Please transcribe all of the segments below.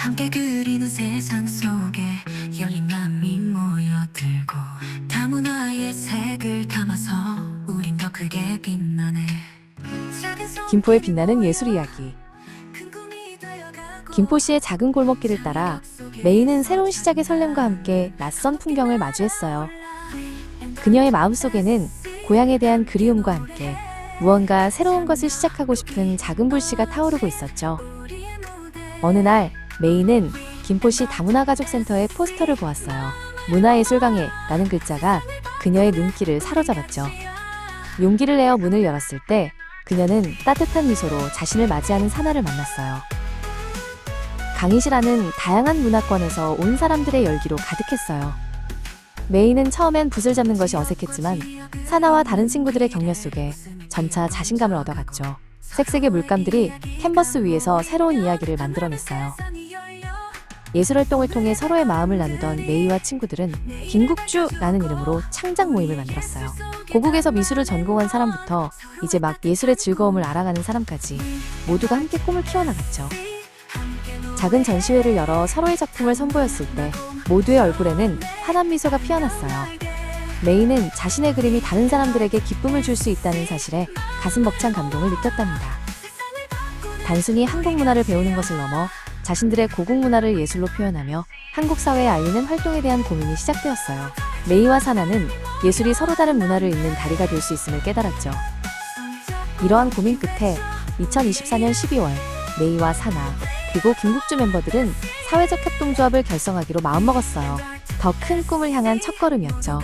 함께 그리는 세상 속에 열린 마음이 모여들고 다문화의 색을 담아서 우린 더 크게 빛나네. 김포의 빛나는 예술 이야기. 김포시의 작은 골목길을 따라 메이는 새로운 시작의 설렘과 함께 낯선 풍경을 마주했어요. 그녀의 마음속에는 고향에 대한 그리움과 함께 무언가 새로운 것을 시작하고 싶은 작은 불씨가 타오르고 있었죠. 어느 날 메이는 김포시 다문화가족센터의 포스터를 보았어요. 문화예술강해 라는 글자가 그녀의 눈길을 사로잡았죠. 용기를 내어 문을 열었을 때 그녀는 따뜻한 미소로 자신을 맞이하는 사나를 만났어요. 강의실안은 다양한 문화권에서 온 사람들의 열기로 가득했어요. 메이는 처음엔 붓을 잡는 것이 어색했지만 사나와 다른 친구들의 격려 속에 점차 자신감을 얻어갔죠. 색색의 물감들이 캔버스 위에서 새로운 이야기를 만들어냈어요. 예술활동을 통해 서로의 마음을 나누던 메이와 친구들은 김국주라는 이름으로 창작 모임을 만들었어요. 고국에서 미술을 전공한 사람부터 이제 막 예술의 즐거움을 알아가는 사람까지 모두가 함께 꿈을 키워나갔죠. 작은 전시회를 열어 서로의 작품을 선보였을 때 모두의 얼굴에는 환한 미소가 피어났어요. 메이는 자신의 그림이 다른 사람들에게 기쁨을 줄 수 있다는 사실에 가슴 벅찬 감동을 느꼈답니다. 단순히 한국 문화를 배우는 것을 넘어 자신들의 고국 문화를 예술로 표현하며 한국 사회에 알리는 활동에 대한 고민이 시작되었어요. 메이와 사나는 예술이 서로 다른 문화를 잇는 다리가 될 수 있음을 깨달았죠. 이러한 고민 끝에 2024년 12월 메이와 사나 그리고 김국주 멤버들은 사회적 협동조합을 결성하기로 마음먹었어요. 더 큰 꿈을 향한 첫걸음이었죠.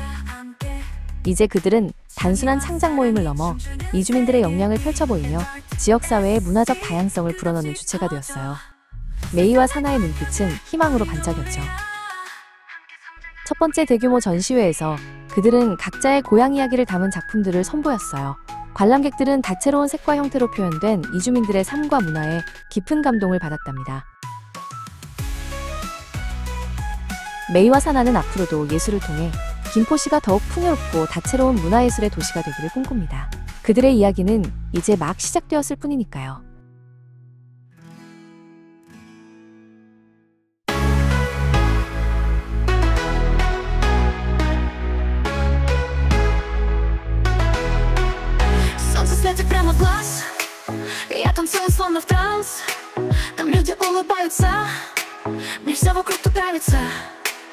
이제 그들은 단순한 창작 모임을 넘어 이주민들의 역량을 펼쳐보이며 지역사회의 문화적 다양성을 불어넣는 주체가 되었어요. 메이와 사나의 눈빛은 희망으로 반짝였죠. 첫 번째 대규모 전시회에서 그들은 각자의 고향 이야기를 담은 작품들을 선보였어요. 관람객들은 다채로운 색과 형태로 표현된 이주민들의 삶과 문화에 깊은 감동을 받았답니다. 메이와 사나는 앞으로도 예술을 통해 김포시가 더욱 풍요롭고 다채로운 문화예술의 도시가 되기를 꿈꿉니다. 그들의 이야기는 이제 막 시작되었을 뿐이니까요. Светит прямо в глаз, я танцую словно в транс. Там люди улыбаются, мне все вокруг тут нравится.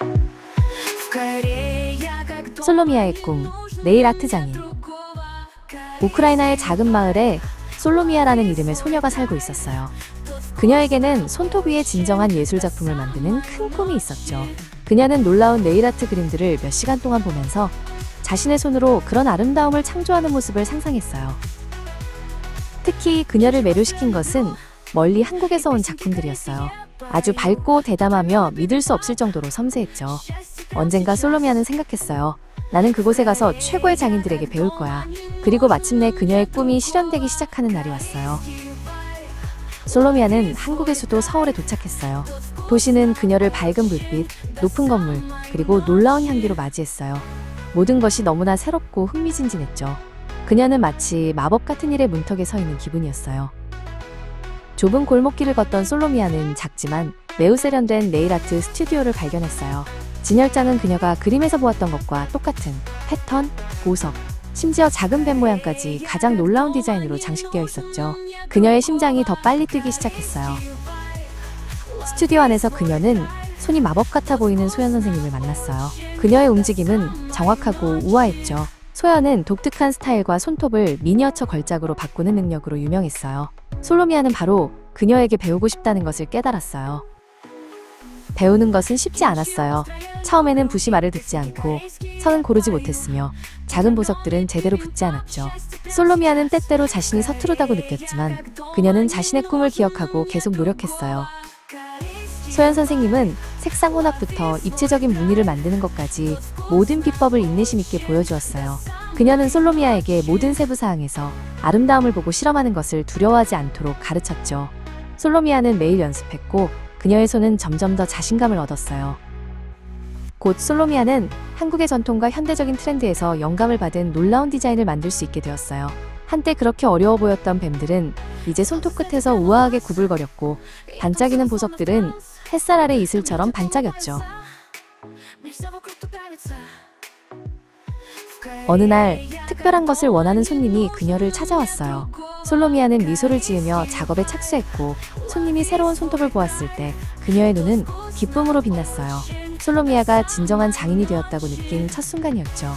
В Корее как дома. 솔로미아의 꿈, 네일 아트 장인. 우크라이나의 작은 마을에 솔로미아라는 이름의 소녀가 살고 있었어요. 그녀에게는 손톱 위에 진정한 예술 작품을 만드는 큰 꿈이 있었죠. 그녀는 놀라운 네일 아트 그림들을 몇 시간 동안 보면서 자신의 손으로 그런 아름다움을 창조하는 모습을 상상했어요. 특히 그녀를 매료시킨 것은 멀리 한국에서 온 작품들이었어요. 아주 밝고 대담하며 믿을 수 없을 정도로 섬세했죠. 언젠가 솔로미아는 생각했어요. 나는 그곳에 가서 최고의 장인들에게 배울 거야. 그리고 마침내 그녀의 꿈이 실현되기 시작하는 날이 왔어요. 솔로미아는 한국의 수도 서울에 도착했어요. 도시는 그녀를 밝은 불빛, 높은 건물, 그리고 놀라운 향기로 맞이했어요. 모든 것이 너무나 새롭고 흥미진진했죠. 그녀는 마치 마법 같은 일의 문턱에 서 있는 기분이었어요. 좁은 골목길을 걷던 솔로미아는 작지만 매우 세련된 네일아트 스튜디오를 발견했어요. 진열장은 그녀가 그림에서 보았던 것과 똑같은 패턴, 보석, 심지어 작은 뱀 모양까지 가장 놀라운 디자인으로 장식되어 있었죠. 그녀의 심장이 더 빨리 뛰기 시작했어요. 스튜디오 안에서 그녀는 손이 마법 같아 보이는 소연 선생님을 만났어요. 그녀의 움직임은 정확하고 우아했죠. 소연은 독특한 스타일과 손톱을 미니어처 걸작으로 바꾸는 능력으로 유명했어요. 솔로미아는 바로 그녀에게 배우고 싶다는 것을 깨달았어요. 배우는 것은 쉽지 않았어요. 처음에는 붓이 말을 듣지 않고 선은 고르지 못했으며 작은 보석들은 제대로 붙지 않았죠. 솔로미아는 때때로 자신이 서투르다고 느꼈지만 그녀는 자신의 꿈을 기억하고 계속 노력했어요. 소연 선생님은 색상 혼합부터 입체적인 무늬를 만드는 것까지 모든 비법을 인내심 있게 보여주었어요. 그녀는 솔로미아에게 모든 세부 사항에서 아름다움을 보고 실험하는 것을 두려워하지 않도록 가르쳤죠. 솔로미아는 매일 연습했고 그녀의 손은 점점 더 자신감을 얻었어요. 곧 솔로미아는 한국의 전통과 현대적인 트렌드에서 영감을 받은 놀라운 디자인을 만들 수 있게 되었어요. 한때 그렇게 어려워 보였던 뱀들은 이제 손톱 끝에서 우아하게 구불거렸고 반짝이는 보석들은 햇살 아래 이슬처럼 반짝였죠. 어느 날 특별한 것을 원하는 손님이 그녀를 찾아왔어요. 솔로미아는 미소를 지으며 작업에 착수했고 손님이 새로운 손톱을 보았을 때 그녀의 눈은 기쁨으로 빛났어요. 솔로미아가 진정한 장인이 되었다고 느낀 첫 순간이었죠.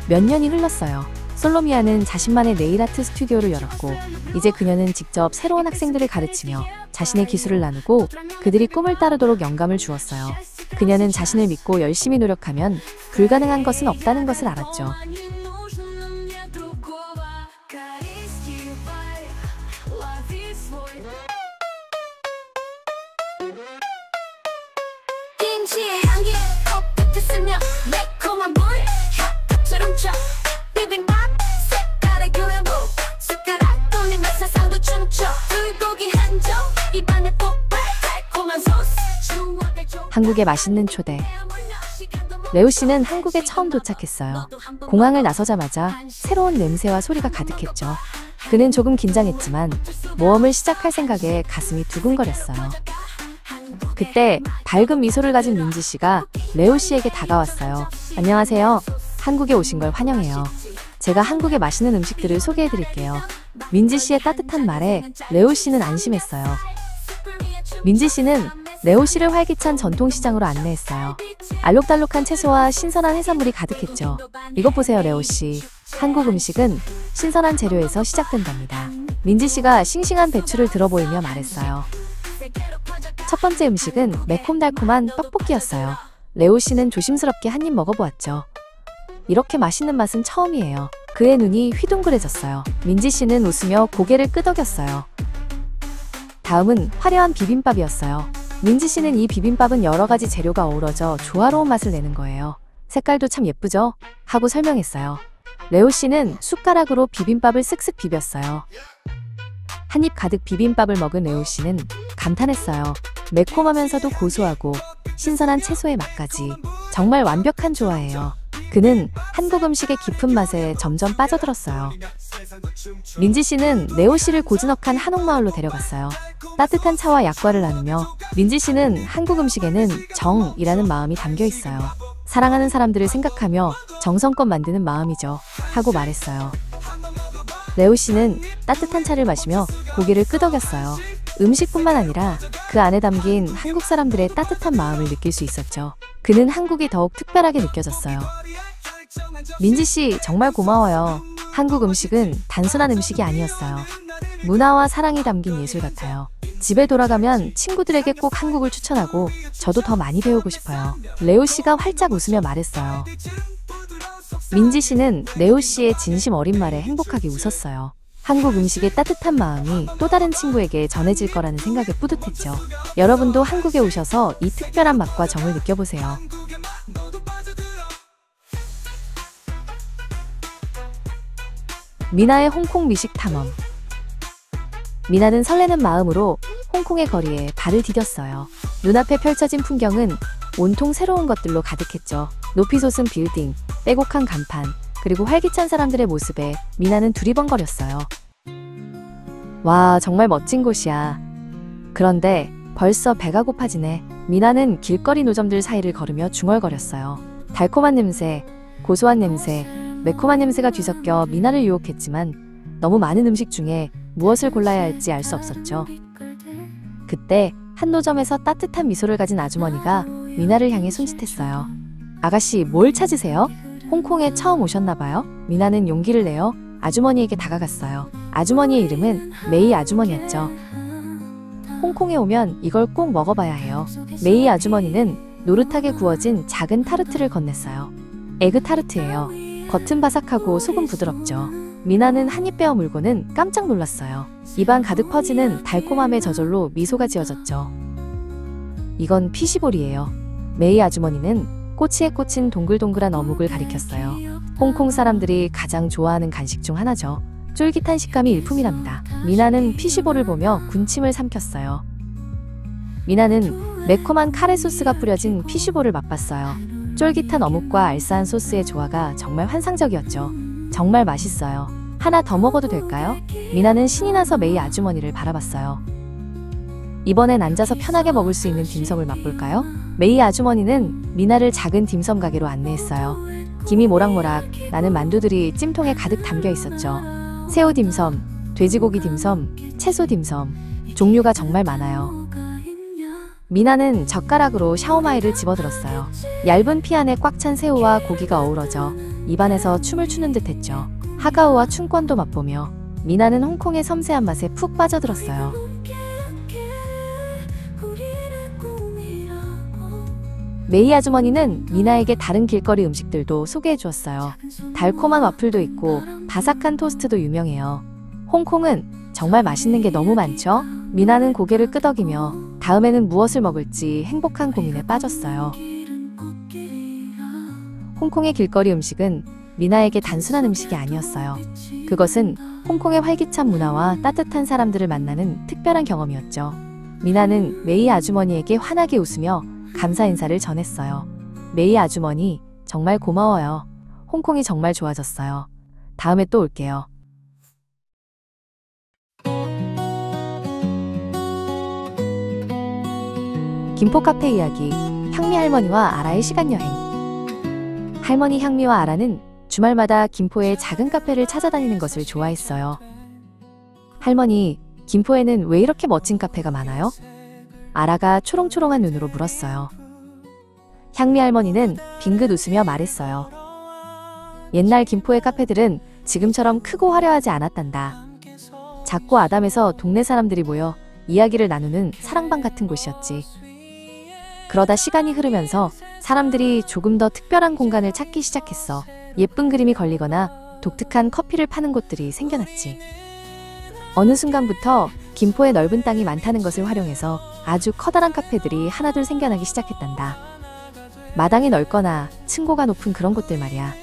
몇 년이 흘렀어요. 솔로미아는 자신만의 네일아트 스튜디오를 열었고 이제 그녀는 직접 새로운 학생들을 가르치며 자신의 기술을 나누고 그들이 꿈을 따르도록 영감을 주었어요. 그녀는 자신을 믿고 열심히 노력하면 불가능한 것은 없다는 것을 알았죠. 김치의 향기 코끝에 스며 매콤한 불 혀처럼 쳐 비빔밥 색깔의 교회복 숟가락 돌리며 세상도 춤춰 불고기 한점 입안에 폭발 달콤한 소스 추억의 조 한국의 맛있는 초대. 레오 씨는 한국에 처음 도착했어요. 공항을 나서자마자 새로운 냄새와 소리가 가득했죠. 그는 조금 긴장했지만 모험을 시작할 생각에 가슴이 두근거렸어요. 그때 밝은 미소를 가진 민지 씨가 레오 씨에게 다가왔어요. 안녕하세요. 한국에 오신 걸 환영해요. 제가 한국의 맛있는 음식들을 소개해 드릴게요. 민지 씨의 따뜻한 말에 레오 씨는 안심했어요. 민지 씨는 레오 씨를 활기찬 전통시장으로 안내했어요. 알록달록한 채소와 신선한 해산물이 가득했죠. 이것 보세요, 레오 씨. 한국 음식은 신선한 재료에서 시작된답니다. 민지 씨가 싱싱한 배추를 들어 보이며 말했어요. 첫 번째 음식은 매콤달콤한 떡볶이였어요. 레오 씨는 조심스럽게 한 입 먹어보았죠. 이렇게 맛있는 맛은 처음이에요. 그의 눈이 휘둥그레졌어요. 민지 씨는 웃으며 고개를 끄덕였어요. 다음은 화려한 비빔밥이었어요. 민지 씨는 이 비빔밥은 여러 가지 재료가 어우러져 조화로운 맛을 내는 거예요. 색깔도 참 예쁘죠? 하고 설명했어요. 레오 씨는 숟가락으로 비빔밥을 쓱쓱 비볐어요. 한 입 가득 비빔밥을 먹은 레오 씨는 감탄했어요. 매콤하면서도 고소하고 신선한 채소의 맛까지 정말 완벽한 조화예요. 그는 한국 음식의 깊은 맛에 점점 빠져들었어요. 민지 씨는 레오 씨를 고즈넉한 한옥마을로 데려갔어요. 따뜻한 차와 약과를 나누며 민지 씨는 한국 음식에는 정이라는 마음이 담겨 있어요. 사랑하는 사람들을 생각하며 정성껏 만드는 마음이죠. 하고 말했어요. 레오 씨는 따뜻한 차를 마시며 고개를 끄덕였어요. 음식뿐만 아니라 그 안에 담긴 한국 사람들의 따뜻한 마음을 느낄 수 있었죠. 그는 한국이 더욱 특별하게 느껴졌어요. 민지 씨, 정말 고마워요. 한국 음식은 단순한 음식이 아니었어요. 문화와 사랑이 담긴 예술 같아요. 집에 돌아가면 친구들에게 꼭 한국을 추천하고 저도 더 많이 배우고 싶어요. 레오 씨가 활짝 웃으며 말했어요. 민지 씨는 레오 씨의 진심 어린 말에 행복하게 웃었어요. 한국 음식의 따뜻한 마음이 또 다른 친구에게 전해질 거라는 생각에 뿌듯했죠. 여러분도 한국에 오셔서 이 특별한 맛과 정을 느껴보세요. 미나의 홍콩 미식 탐험. 미나는 설레는 마음으로 홍콩의 거리에 발을 디뎠어요. 눈앞에 펼쳐진 풍경은 온통 새로운 것들로 가득했죠. 높이 솟은 빌딩, 빼곡한 간판, 그리고 활기찬 사람들의 모습에 미나는 두리번거렸어요. 와, 정말 멋진 곳이야. 그런데 벌써 배가 고파지네. 미나는 길거리 노점들 사이를 걸으며 중얼거렸어요. 달콤한 냄새, 고소한 냄새, 매콤한 냄새가 뒤섞여 미나를 유혹했지만 너무 많은 음식 중에 무엇을 골라야 할지 알 수 없었죠. 그때 한 노점에서 따뜻한 미소를 가진 아주머니가 미나를 향해 손짓했어요. 아가씨, 뭘 찾으세요? 홍콩에 처음 오셨나봐요? 미나는 용기를 내어 아주머니에게 다가갔어요. 아주머니의 이름은 메이 아주머니였죠. 홍콩에 오면 이걸 꼭 먹어봐야 해요. 메이 아주머니는 노릇하게 구워진 작은 타르트를 건넸어요. 에그 타르트예요. 겉은 바삭하고 속은 부드럽죠. 미나는 한 입 베어 물고는 깜짝 놀랐어요. 입안 가득 퍼지는 달콤함에 저절로 미소가 지어졌죠. 이건 피시볼이에요. 메이 아주머니는 꼬치에 꽂힌 동글동글한 어묵을 가리켰어요. 홍콩 사람들이 가장 좋아하는 간식 중 하나죠. 쫄깃한 식감이 일품이랍니다. 미나는 피시볼을 보며 군침을 삼켰어요. 미나는 매콤한 카레 소스가 뿌려진 피시볼을 맛봤어요. 쫄깃한 어묵과 알싸한 소스의 조화가 정말 환상적이었죠. 정말 맛있어요. 하나 더 먹어도 될까요? 미나는 신이 나서 메이 아주머니를 바라봤어요. 이번엔 앉아서 편하게 먹을 수 있는 딤섬을 맛볼까요? 메이 아주머니는 미나를 작은 딤섬 가게로 안내했어요. 김이 모락모락 나는 만두들이 찜통에 가득 담겨 있었죠. 새우 딤섬, 돼지고기 딤섬, 채소 딤섬, 종류가 정말 많아요. 미나는 젓가락으로 샤오마이를 집어들었어요. 얇은 피 안에 꽉 찬 새우와 고기가 어우러져 입안에서 춤을 추는 듯 했죠. 하가오와 춘권도 맛보며 미나는 홍콩의 섬세한 맛에 푹 빠져들었어요. 메이 아주머니는 미나에게 다른 길거리 음식들도 소개해 주었어요. 달콤한 와플도 있고 바삭한 토스트도 유명해요. 홍콩은 정말 맛있는 게 너무 많죠? 미나는 고개를 끄덕이며 다음에는 무엇을 먹을지 행복한 고민에 빠졌어요. 홍콩의 길거리 음식은 미나에게 단순한 음식이 아니었어요. 그것은 홍콩의 활기찬 문화와 따뜻한 사람들을 만나는 특별한 경험이었죠. 미나는 메이 아주머니에게 환하게 웃으며 감사 인사를 전했어요. 메이 아주머니, 정말 고마워요. 홍콩이 정말 좋아졌어요. 다음에 또 올게요. 김포 카페 이야기, 향미 할머니와 아라의 시간여행. 할머니 향미와 아라는 주말마다 김포의 작은 카페를 찾아다니는 것을 좋아했어요. 할머니, 김포에는 왜 이렇게 멋진 카페가 많아요? 아라가 초롱초롱한 눈으로 물었어요. 향미 할머니는 빙긋 웃으며 말했어요. 옛날 김포의 카페들은 지금처럼 크고 화려하지 않았단다. 작고 아담해서 동네 사람들이 모여 이야기를 나누는 사랑방 같은 곳이었지. 그러다 시간이 흐르면서 사람들이 조금 더 특별한 공간을 찾기 시작했어. 예쁜 그림이 걸리거나 독특한 커피를 파는 곳들이 생겨났지. 어느 순간부터 김포에 넓은 땅이 많다는 것을 활용해서 아주 커다란 카페들이 하나둘 생겨나기 시작했단다. 마당이 넓거나 층고가 높은 그런 곳들 말이야.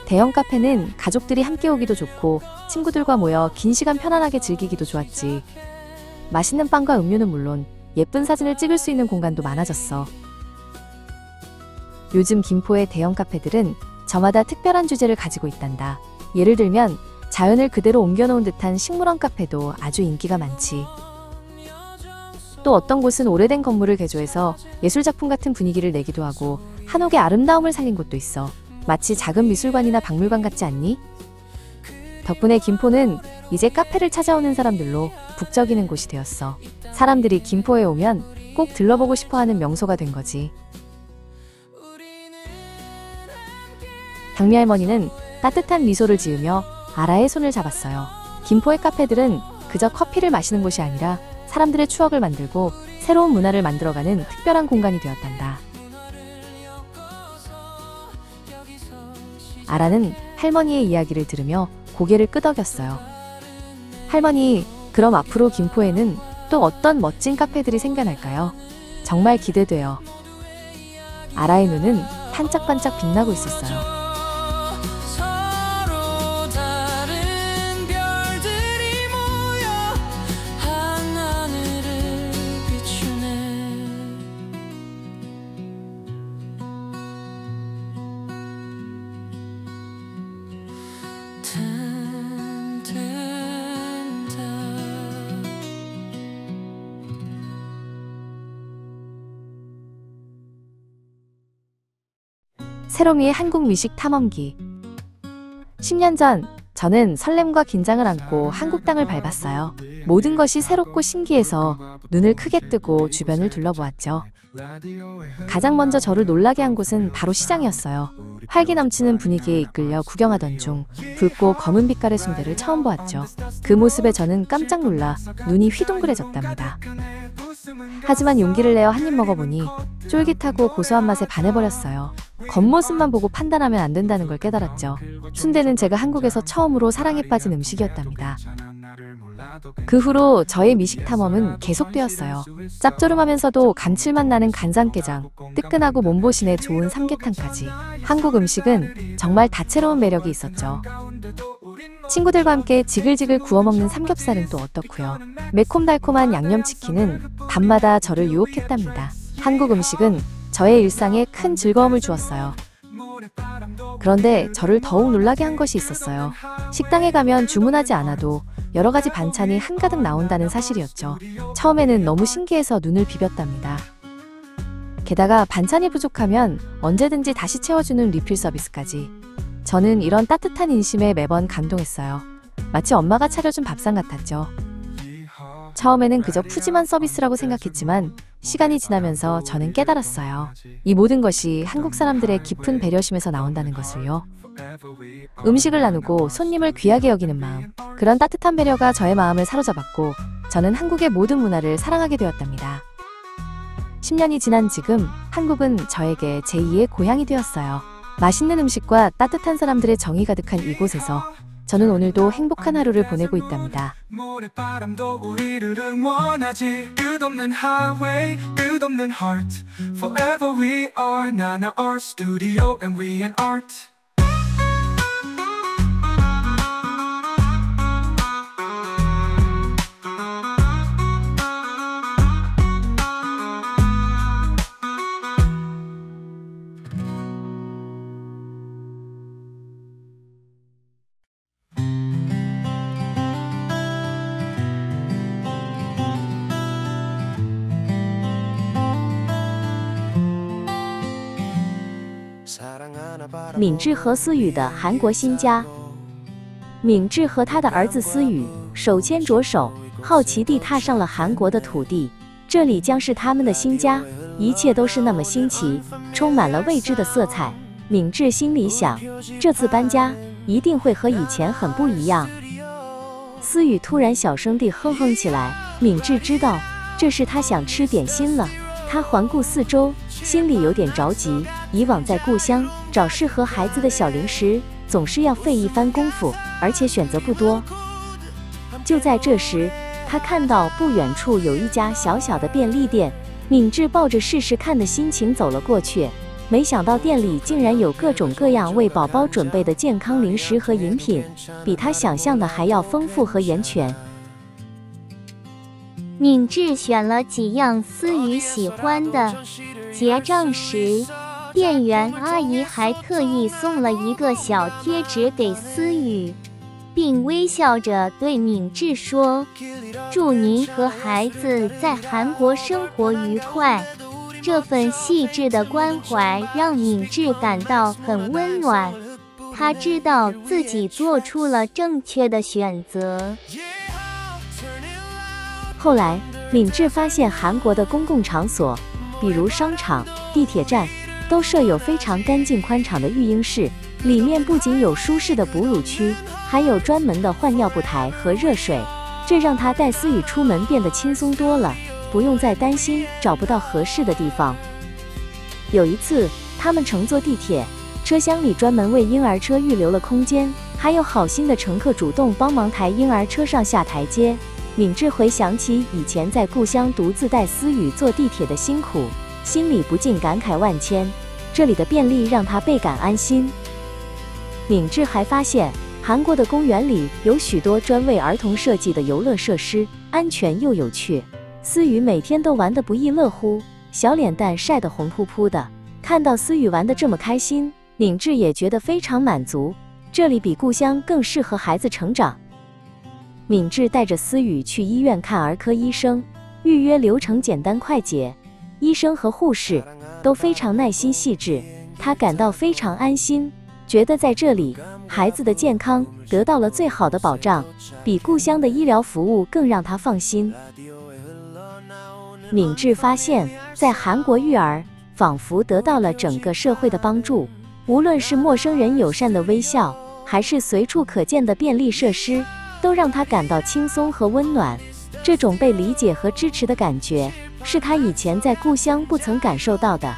대형 카페는 가족들이 함께 오기도 좋고 친구들과 모여 긴 시간 편안하게 즐기기도 좋았지. 맛있는 빵과 음료는 물론 예쁜 사진을 찍을 수 있는 공간도 많아졌어. 요즘 김포의 대형 카페들은 저마다 특별한 주제를 가지고 있단다. 예를 들면 자연을 그대로 옮겨놓은 듯한 식물원 카페도 아주 인기가 많지. 또 어떤 곳은 오래된 건물을 개조해서 예술작품 같은 분위기를 내기도 하고 한옥의 아름다움을 살린 곳도 있어. 마치 작은 미술관이나 박물관 같지 않니? 덕분에 김포는 이제 카페를 찾아오는 사람들로 북적이는 곳이 되었어. 사람들이 김포에 오면 꼭 들러보고 싶어하는 명소가 된 거지. 향미 할머니는 따뜻한 미소를 지으며 아라의 손을 잡았어요. 김포의 카페들은 그저 커피를 마시는 곳이 아니라 사람들의 추억을 만들고 새로운 문화를 만들어가는 특별한 공간이 되었단다. 아라는 할머니의 이야기를 들으며 고개를 끄덕였어요. 할머니, 그럼 앞으로 김포에는 또 어떤 멋진 카페들이 생겨날까요? 정말 기대돼요. 아라의 눈은 반짝반짝 빛나고 있었어요. 새로미의 한국 미식 탐험기. 10년 전 저는 설렘과 긴장을 안고 한국 땅을 밟았어요. 모든 것이 새롭고 신기해서 눈을 크게 뜨고 주변을 둘러보았죠. 가장 먼저 저를 놀라게 한 곳은 바로 시장이었어요. 활기 넘치는 분위기에 이끌려 구경하던 중 붉고 검은 빛깔의 순대를 처음 보았죠. 그 모습에 저는 깜짝 놀라 눈이 휘둥그레졌답니다. 하지만 용기를 내어 한 입 먹어보니 쫄깃하고 고소한 맛에 반해버렸어요. 겉모습만 보고 판단하면 안 된다는 걸 깨달았죠. 순대는 제가 한국에서 처음으로 사랑에 빠진 음식이었답니다. 그 후로 저의 미식 탐험은 계속되었어요. 짭조름하면서도 감칠맛 나는 간장게장, 뜨끈하고 몸보신에 좋은 삼계탕까지. 한국 음식은 정말 다채로운 매력이 있었죠. 친구들과 함께 지글지글 구워 먹는 삼겹살은 또 어떻고요. 매콤달콤한 양념치킨은 밤마다 저를 유혹했답니다. 한국 음식은 저의 일상에 큰 즐거움을 주었어요. 그런데 저를 더욱 놀라게 한 것이 있었어요. 식당에 가면 주문하지 않아도 여러 가지 반찬이 한가득 나온다는 사실이었죠. 처음에는 너무 신기해서 눈을 비볐답니다. 게다가 반찬이 부족하면 언제든지 다시 채워주는 리필 서비스까지. 저는 이런 따뜻한 인심에 매번 감동했어요. 마치 엄마가 차려준 밥상 같았죠. 처음에는 그저 푸짐한 서비스라고 생각했지만 시간이 지나면서 저는 깨달았어요. 이 모든 것이 한국 사람들의 깊은 배려심에서 나온다는 것을요. 음식을 나누고 손님을 귀하게 여기는 마음, 그런 따뜻한 배려가 저의 마음을 사로잡았고 저는 한국의 모든 문화를 사랑하게 되었답니다. 10년이 지난 지금 한국은 저에게 제2의 고향이 되었어요. 맛있는 음식과 따뜻한 사람들의 정이 가득한 이곳에서 저는 오늘도 행복한 하루를 보내고 있답니다. 모래바람도 우리를 응원하지. 끝없는 highway, 끝없는 heart. Forever we are, 나나 art studio and we an art. 敏智和思雨的韩国新家。敏智和他的儿子思雨手牵着手，好奇地踏上了韩国的土地，这里将是他们的新家，一切都是那么新奇，充满了未知的色彩。敏智心里想，这次搬家一定会和以前很不一样。思雨突然小声地哼哼起来，敏智知道这是他想吃点心了。他环顾四周，心里有点着急。以往在故乡找适合孩子的小零食，总是要费一番功夫，而且选择不多。就在这时，他看到不远处有一家小小的便利店，敏智抱着试试看的心情走了过去。没想到店里竟然有各种各样为宝宝准备的健康零食和饮品，比他想象的还要丰富和严全。敏智选了几样思雨喜欢的，结账时，店员阿姨还特意送了一个小贴纸给思雨，并微笑着对敏智说：“祝您和孩子在韩国生活愉快。”这份细致的关怀让敏智感到很温暖，他知道自己做出了正确的选择。后来，敏智发现韩国的公共场所，比如商场、地铁站，都设有非常干净宽敞的育婴室，里面不仅有舒适的哺乳区，还有专门的换尿布台和热水，这让他带思雨出门变得轻松多了，不用再担心找不到合适的地方。有一次，他们乘坐地铁，车厢里专门为婴儿车预留了空间，还有好心的乘客主动帮忙抬婴儿车上下台阶。敏智回想起以前在故乡独自带思雨坐地铁的辛苦，心里不禁感慨万千。这里的便利让他倍感安心。敏智还发现，韩国的公园里有许多专为儿童设计的游乐设施，安全又有趣。思雨每天都玩得不亦乐乎，小脸蛋晒得红扑扑的。看到思雨玩得这么开心，敏智也觉得非常满足。这里比故乡更适合孩子成长。敏智带着思雨去医院看儿科医生，预约流程简单快捷，医生和护士都非常耐心细致，他感到非常安心，觉得在这里孩子的健康得到了最好的保障，比故乡的医疗服务更让他放心。敏智发现，在韩国育儿仿佛得到了整个社会的帮助，无论是陌生人友善的微笑，还是随处可见的便利设施，都让他感到轻松和温暖。这种被理解和支持的感觉，是他以前在故乡不曾感受到的。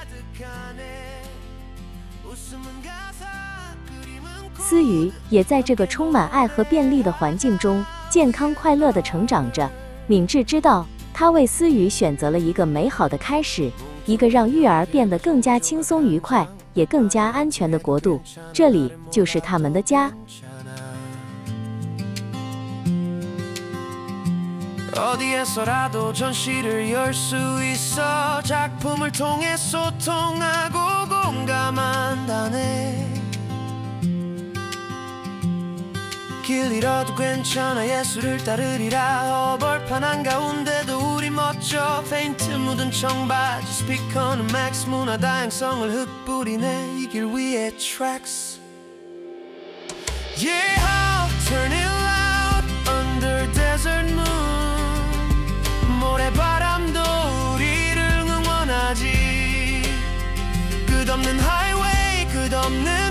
思雨也在这个充满爱和便利的环境中，健康快乐地成长着。敏智知道，他为思雨选择了一个美好的开始，一个让育儿变得更加轻松愉快，也更加安全的国度。这里就是他们的家。 어디에서라도 전시를 열 수 있어 작품을 통해 소통하고 공감한다네 길 잃어도 괜찮아 예술을 따르리라 어벌판 한가운데도 우리 멋져 페인트 묻은 청바지 스피커는 맥스 문화 다양성을 흩뿌리네 이 길 위에 tracks Yeah, turn it loud under desert moon 모래바람도 우리를 응원하지 끝없는 highway 끝없는